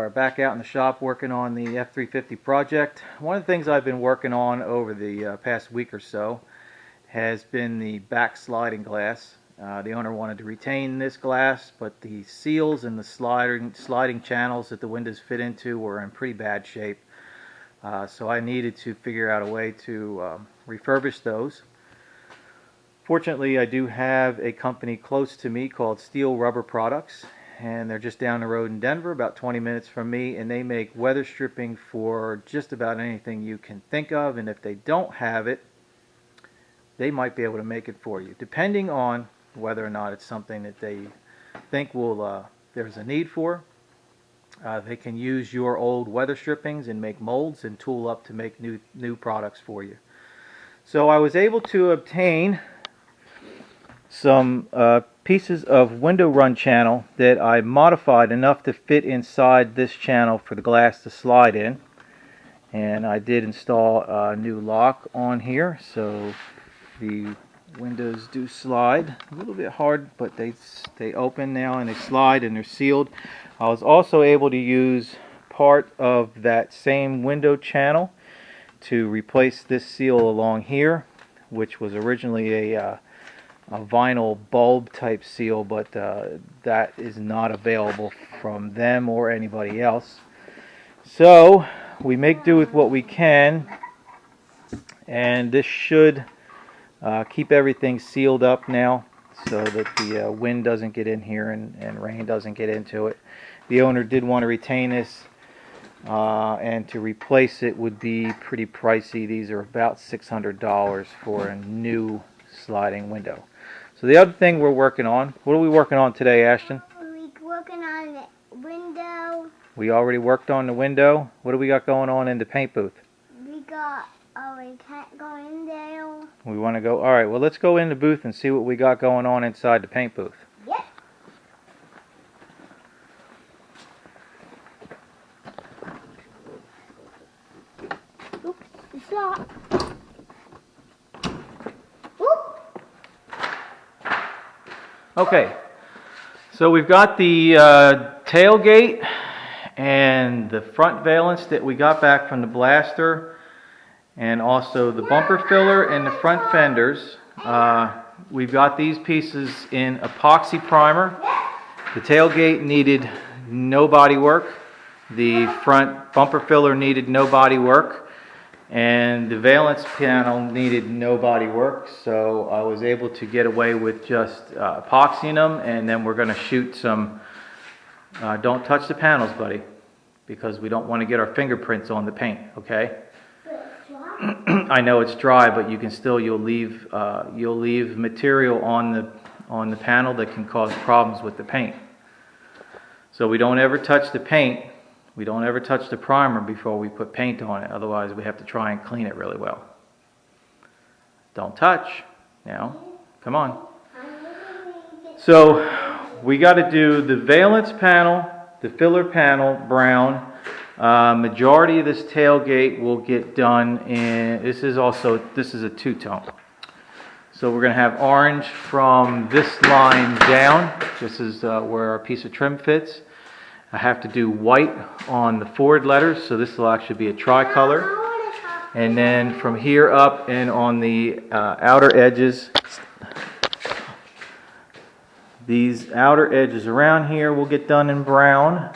are back out in the shop working on the F350 project. One of the things I've been working on over the past week or so has been the back sliding glass. The owner wanted to retain this glass, but the seals and the sliding channels that the windows fit into were in pretty bad shape. So I needed to figure out a way to refurbish those. Fortunately, I do have a company close to me called Steel Rubber Products, and they're just down the road in Denver, about 20 minutes from me, and they make weather stripping for just about anything you can think of, and if they don't have it, they might be able to make it for you, depending on whether or not it's something that they think there's a need for. They can use your old weather strippings and make molds and tool up to make new products for you. So I was able to obtain some pieces of window run channel that I modified enough to fit inside this channel for the glass to slide in. And I did install a new lock on here, so the windows do slide. A little bit hard, but they open now and they slide and they're sealed. I was also able to use part of that same window channel to replace this seal along here, which was originally a vinyl bulb type seal, but that is not available from them or anybody else. So we make do with what we can, and this should keep everything sealed up now so that the wind doesn't get in here and rain doesn't get into it. The owner did want to retain this, and to replace it would be pretty pricey. These are about $600 for a new sliding window. So the other thing we're working on, what are we working on today, Ashton? We're working on the window. We already worked on the window. What do we got going on in the paint booth? We can't go in there. We want to go, alright, well let's go in the booth and see what we got going on inside the paint booth. Yep. Oops, it's locked. Okay, so we've got the tailgate and the front valance that we got back from the blaster, and also the bumper filler and the front fenders. We've got these pieces in epoxy primer. The tailgate needed no body work. The front bumper filler needed no body work. And the valance panel needed no body work, so I was able to get away with just epoxying them, and then we're going to shoot some, don't touch the panels, buddy, because we don't want to get our fingerprints on the paint, okay? I know it's dry, but you can still, you'll leave material on the panel that can cause problems with the paint. So we don't ever touch the paint. We don't ever touch the primer before we put paint on it, otherwise we have to try and clean it really well. Don't touch. Now, come on. So we got to do the valance panel, the filler panel, brown. Majority of this tailgate will get done in, this is a two-tone. So we're going to have orange from this line down. This is where our piece of trim fits. I have to do white on the Ford letters, so this will actually be a tricolor. And then from here up and on the outer edges, these outer edges around here will get done in brown.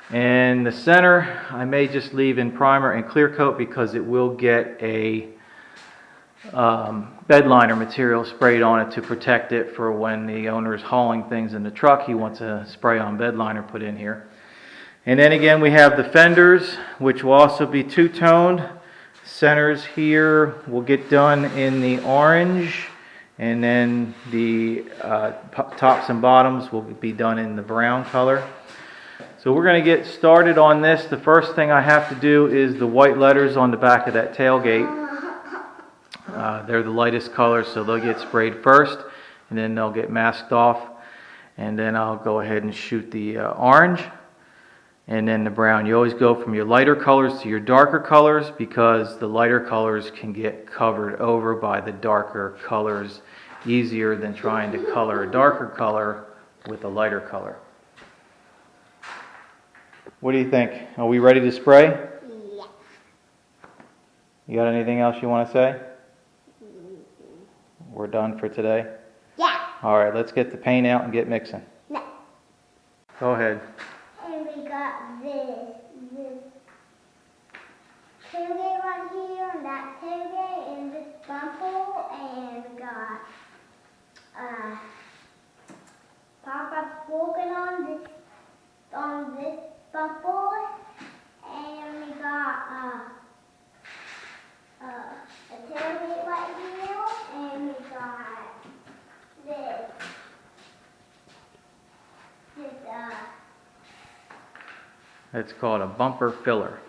And the center, I may just leave in primer and clear coat because it will get a bed liner material sprayed on it to protect it for when the owner is hauling things in the truck. He wants a spray on bed liner put in here. And then again we have the fenders, which will also be two-toned. Centers here will get done in the orange, and then the tops and bottoms will be done in the brown color. So we're going to get started on this. The first thing I have to do is the white letters on the back of that tailgate. They're the lightest color, so they'll get sprayed first, and then they'll get masked off. And then I'll go ahead and shoot the orange, and then the brown. You always go from your lighter colors to your darker colors, because the lighter colors can get covered over by the darker colors easier than trying to color a darker color with a lighter color. What do you think? Are we ready to spray? Yeah. You got anything else you want to say? We're done for today? Yeah. Alright, let's get the paint out and get mixing. No. Go ahead. And we got this tailgate right here, and that tailgate, and this bumper, and we got Papa's working on this bumper, and we got a tailgate right here, and we got this It's called a bumper filler.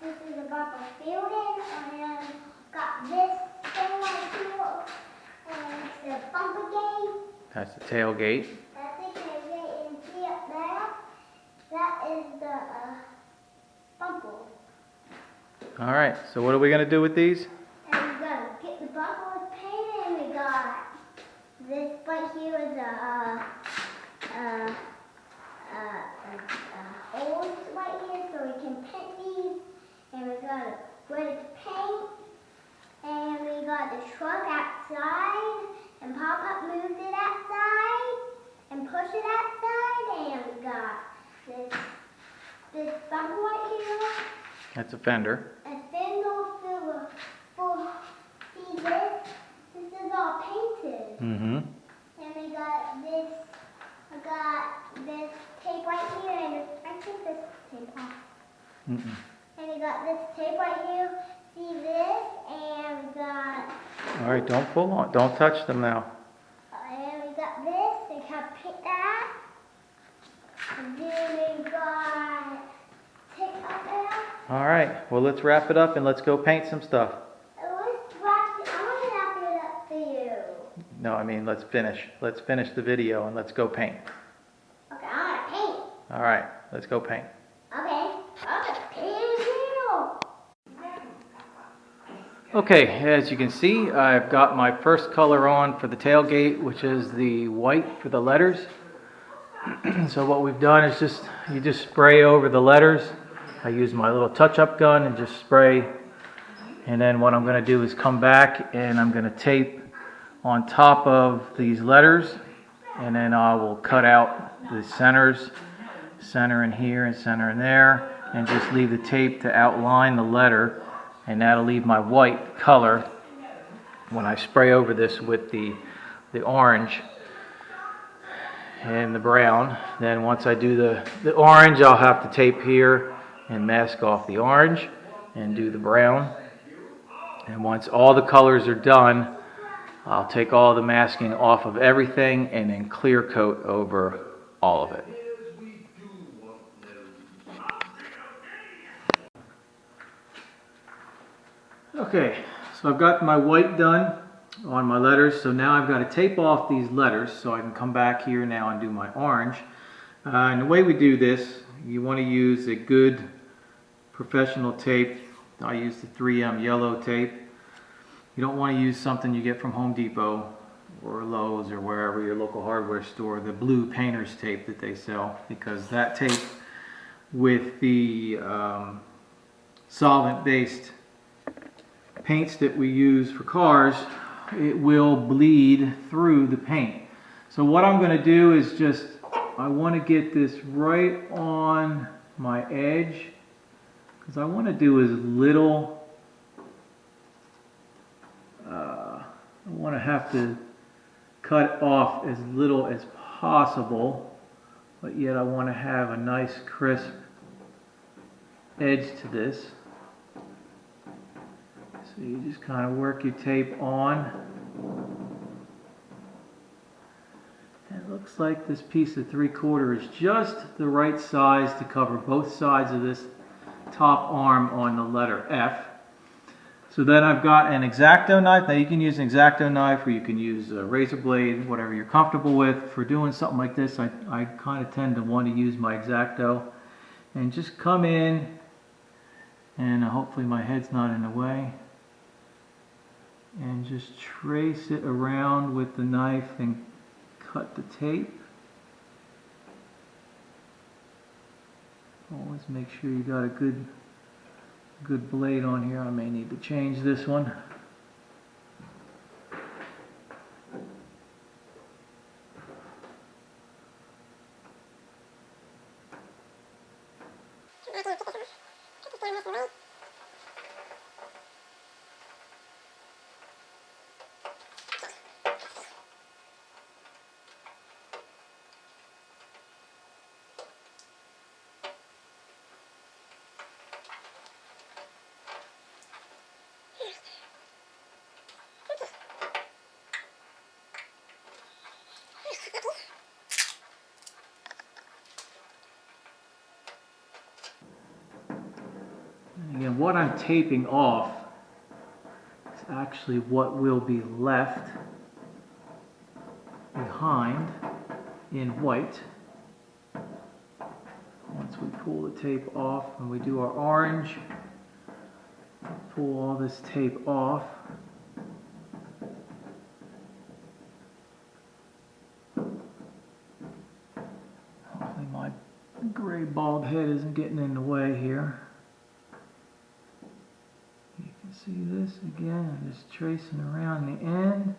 this is a bumper fielding, and got this thing right here, and it's the bumper gate. That's the tailgate. That's the tailgate, and see up there, that is the bumper. Alright, so what are we going to do with these? And we gotta get the bumper painted, and we got this right here is holes right here so we can paint these, and we got it ready to paint, and we got the truck outside, and Papa moved it outside and pushed it outside, and we got this bumper right here. That's a fender. A fender for see this? This is all painted. Mm-hmm. And we got this, I got this tape right here, and I think this tape off. Mm-mm. And we got this tape right here, see this, and we got, Alright, don't pull on. Don't touch them now. and we got this, we can paint that. And then we got tape up there. Alright, well let's wrap it up and let's go paint some stuff. And let's wrap it, I'm gonna wrap it up for you. No, I mean let's finish. Let's finish the video and let's go paint. Okay, I'm gonna paint. Alright, let's go paint. Okay, I'm gonna paint you. Okay, as you can see, I've got my first color on for the tailgate, which is the white for the letters. So what we've done is you just spray over the letters. I use my little touch-up gun and just spray. And then what I'm going to do is come back and I'm going to tape on top of these letters. And then I will cut out the centers, center in here and center in there, and just leave the tape to outline the letter. And that'll leave my white color when I spray over this with the orange and the brown. Then once I do the orange, I'll have to tape here and mask off the orange and do the brown. And once all the colors are done, I'll take all the masking off of everything and then clear coat over all of it. Okay, so I've got my white done on my letters, so now I've got to tape off these letters so I can come back here now and do my orange. And the way we do this, you want to use a good professional tape. I use the 3M yellow tape. You don't want to use something you get from Home Depot or Lowe's or wherever, your local hardware store, the blue painter's tape that they sell, because that tape with the solvent-based paints that we use for cars, it will bleed through the paint. So what I'm going to do is I want to get this right on my edge, because I want to do as little, I want to have to cut off as little as possible, but yet I want to have a nice crisp edge to this. So you just kind of work your tape on. And it looks like this piece of 3/4 is just the right size to cover both sides of this top arm on the letter F. So then I've got an X-Acto knife. Now you can use an X-Acto knife or you can use a razor blade, whatever you're comfortable with. For doing something like this, I kind of tend to want to use my X-Acto. And just come in, and hopefully my head's not in the way. And just trace it around with the knife and cut the tape. Always make sure you got a good blade on here. I may need to change this one. And again, what I'm taping off is actually what will be left behind in white. Once we pull the tape off, when we do our orange, pull all this tape off. Hopefully my gray bald head isn't getting in the way here. You can see this again, I'm just tracing around the end.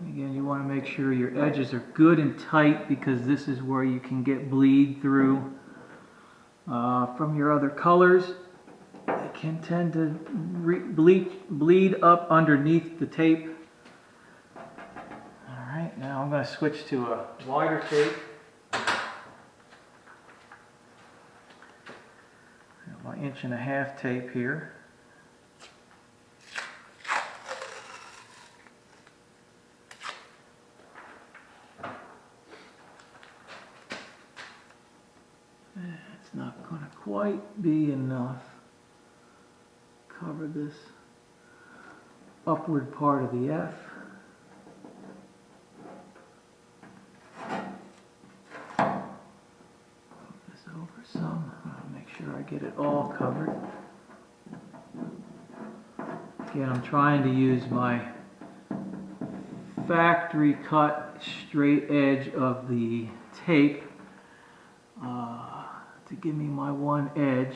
Again, you want to make sure your edges are good and tight because this is where you can get bleed through from your other colors. They can tend to bleed up underneath the tape. Alright, now I'm going to switch to a wider tape. I got my 1.5" tape here. It's not going to quite be enough. Cover this upward part of the F. Move this over some. I'll make sure I get it all covered. Again, I'm trying to use my factory cut straight edge of the tape to give me my one edge,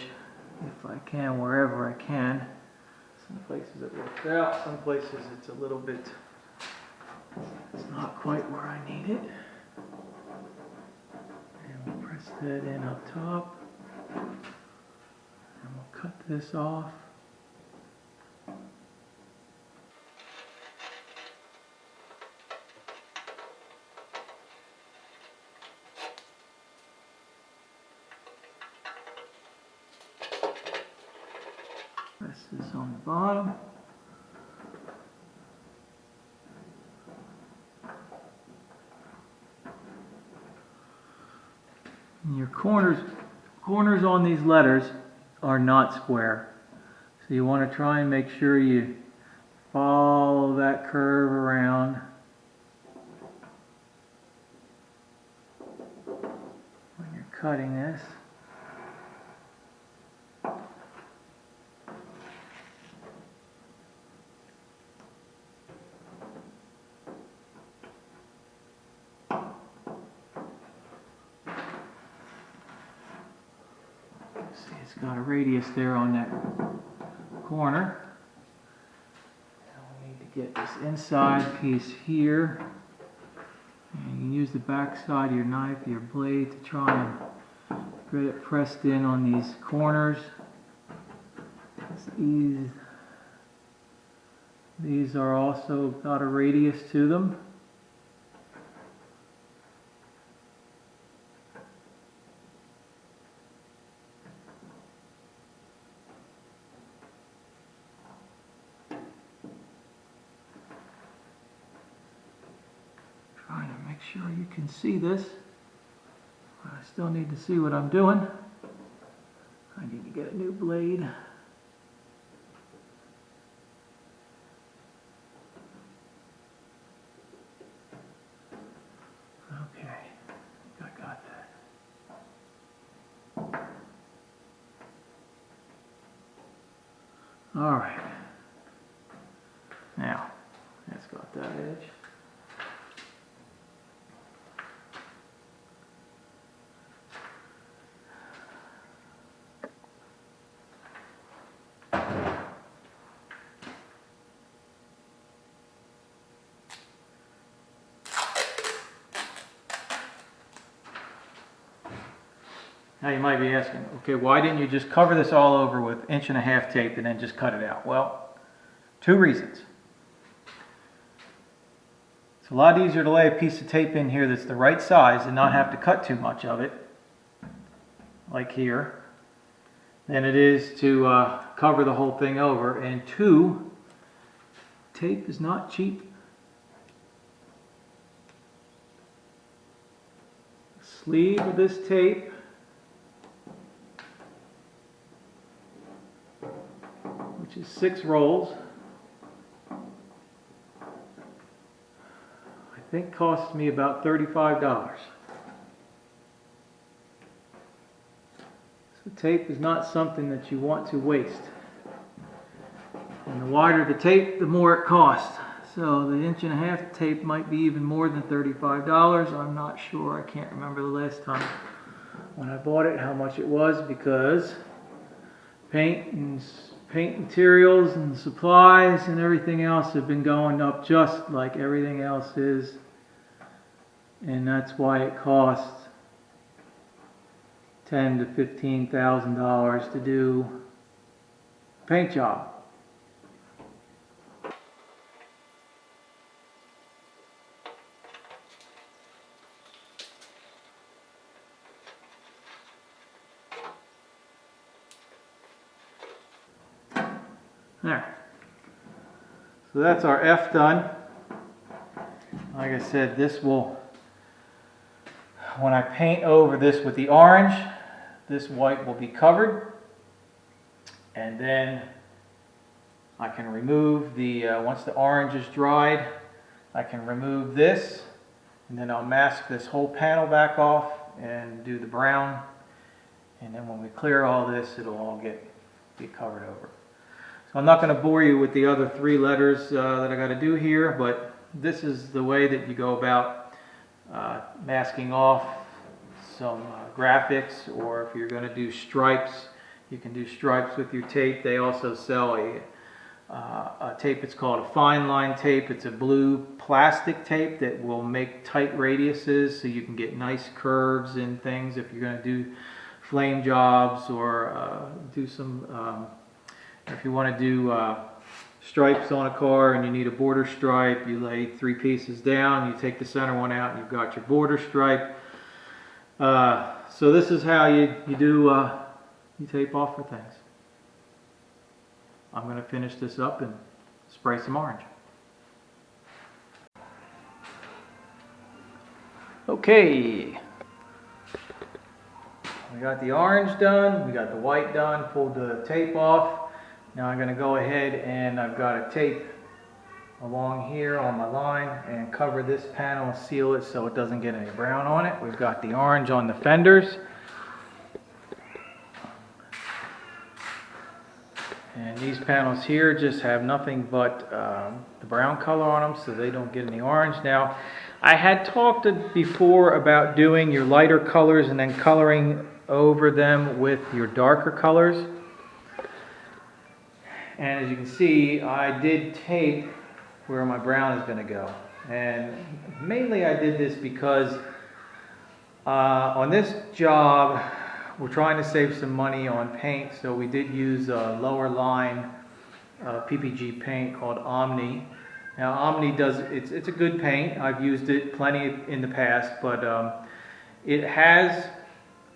if I can, wherever I can. Some places it works out, some places it's a little bit, it's not quite where I need it. And we'll press that in up top. And we'll cut this off. Press this on the bottom. And your corners on these letters are not square. So you want to try and make sure you follow that curve around. When you're cutting this. See, it's got a radius there on that corner. Now we need to get this inside piece here. And you can use the back side of your knife, your blade, to try and get it pressed in on these corners. These are also got a radius to them. Trying to make sure you can see this. I still need to see what I'm doing. I need to get a new blade. Okay, I got that. Alright. Now, that's got that edge. Now you might be asking, okay, why didn't you just cover this all over with 1.5" tape and then just cut it out? Well, 2 reasons. It's a lot easier to lay a piece of tape in here that's the right size and not have to cut too much of it, like here, than it is to cover the whole thing over. And 2, tape is not cheap. Sleeve of this tape which is 6 rolls. I think cost me about $35. So tape is not something that you want to waste. And the wider the tape, the more it costs. So the 1.5" tape might be even more than $35. I'm not sure. I can't remember the last time when I bought it how much it was, because paint materials and supplies and everything else have been going up just like everything else is, and that's why it costs $10,000 to $15,000 to do a paint job. There. So that's our F done. Like I said, this will, when I paint over this with the orange, this white will be covered. And then I can remove the, once the orange is dried, I can remove this. And then I'll mask this whole panel back off and do the brown. And then when we clear all this, it'll all be covered over. I'm not going to bore you with the other 3 letters that I got to do here, but this is the way that you go about masking off some graphics, or if you're going to do stripes, you can do stripes with your tape. They also sell a tape, it's called a fine line tape. It's a blue plastic tape that will make tight radiuses so you can get nice curves and things if you're going to do flame jobs, or do some if you want to do stripes on a car and you need a border stripe, you lay 3 pieces down, you take the center one out, and you've got your border stripe. So this is how you tape off for things. I'm going to finish this up and spray some orange. Okay. We got the orange done, we got the white done, pulled the tape off. Now I'm going to go ahead and I've got a tape along here on my line and cover this panel and seal it so it doesn't get any brown on it. We've got the orange on the fenders. And these panels here just have nothing but the brown color on them, so they don't get any orange. Now, I had talked before about doing your lighter colors and then coloring over them with your darker colors. And as you can see, I did tape where my brown is going to go. And mainly I did this because on this job, we're trying to save some money on paint, so we did use a lower line PPG paint called Omni. Now Omni it's a good paint. I've used it plenty in the past, but it has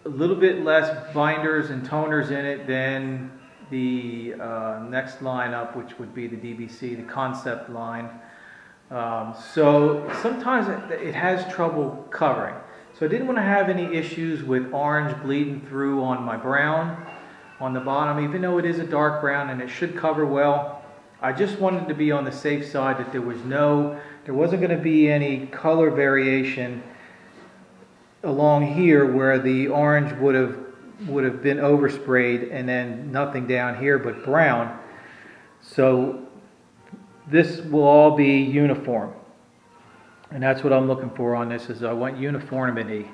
a little bit less binders and toners in it than the next line up, which would be the DBC, the concept line. So sometimes it has trouble covering. So I didn't want to have any issues with orange bleeding through on my brown on the bottom, even though it is a dark brown and it should cover well. I just wanted to be on the safe side that there wasn't going to be any color variation along here where the orange would have been oversprayed and then nothing down here but brown. So this will all be uniform. And that's what I'm looking for on this, is I want uniformity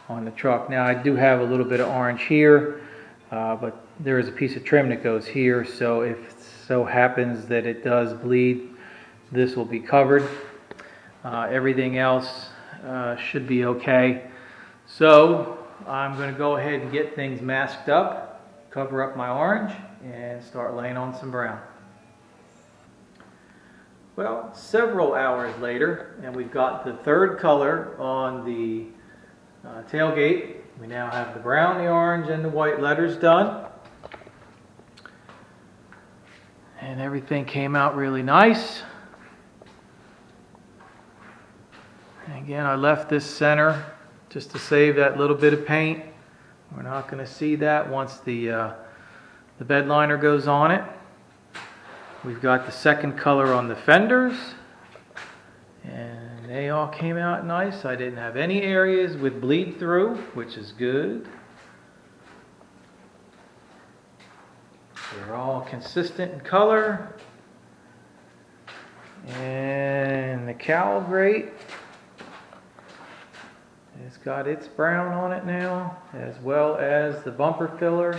on the truck. Now I do have a little bit of orange here, but there is a piece of trim that goes here, so if it so happens that it does bleed, this will be covered. Everything else should be okay. So I'm going to go ahead and get things masked up, cover up my orange, and start laying on some brown. Well, several hours later, and we've got the third color on the tailgate. We now have the brown, the orange, and the white letters done. And everything came out really nice. And again, I left this center just to save that little bit of paint. We're not going to see that once the bed liner goes on it. We've got the second color on the fenders, and they all came out nice. I didn't have any areas with bleed through, which is good. They're all consistent in color. And the cowl grate, it's got its brown on it now, as well as the bumper filler.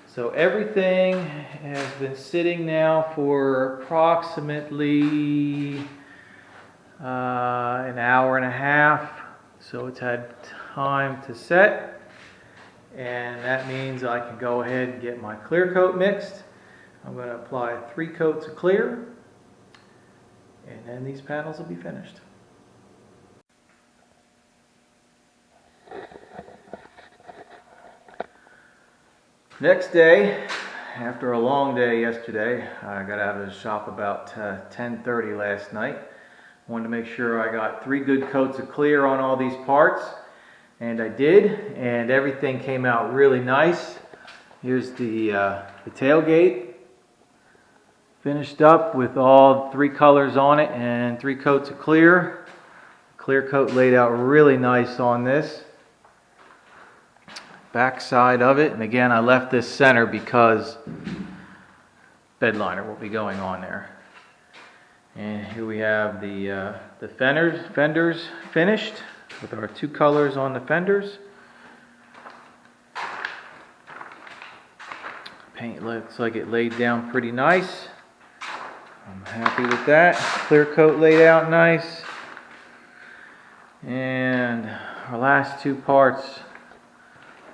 So everything has been sitting now for approximately an hour and a half. So it's had time to set. And that means I can go ahead and get my clear coat mixed. I'm going to apply 3 coats of clear. And then these panels will be finished. Next day, after a long day yesterday, I got out of the shop about 10:30 last night. Wanted to make sure I got 3 good coats of clear on all these parts, and I did, and everything came out really nice. Here's the tailgate, finished up with all 3 colors on it and 3 coats of clear. Clear coat laid out really nice on this. Back side of it, and again I left this center because bed liner will be going on there. And here we have the fenders finished with our 2 colors on the fenders. Paint looks like it laid down pretty nice. I'm happy with that. Clear coat laid out nice. And our last 2 parts,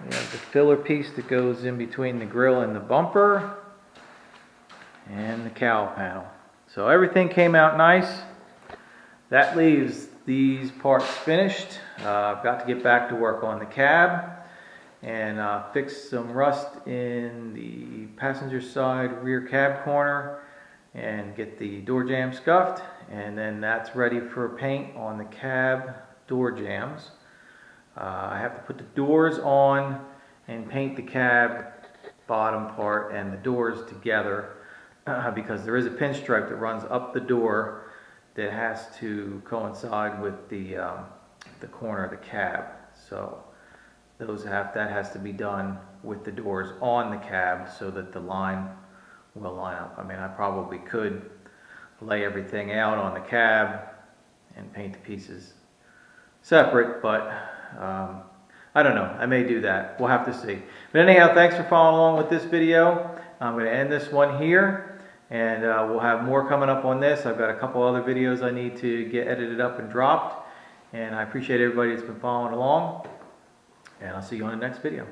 we have the filler piece that goes in between the grill and the bumper, and the cowl panel. So everything came out nice. That leaves these parts finished. I've got to get back to work on the cab and fix some rust in the passenger side rear cab corner and get the door jamb scuffed, and then that's ready for paint on the cab door jambs. I have to put the doors on and paint the cab bottom part and the doors together because there is a pinstripe that runs up the door that has to coincide with the corner of the cab. So that has to be done with the doors on the cab so that the line will line up. I mean, I probably could lay everything out on the cab and paint the pieces separate, but I don't know. I may do that. We'll have to see. But anyhow, thanks for following along with this video. I'm going to end this one here, and we'll have more coming up on this. I've got a couple other videos I need to get edited up and dropped, and I appreciate everybody that's been following along, and I'll see you on the next video.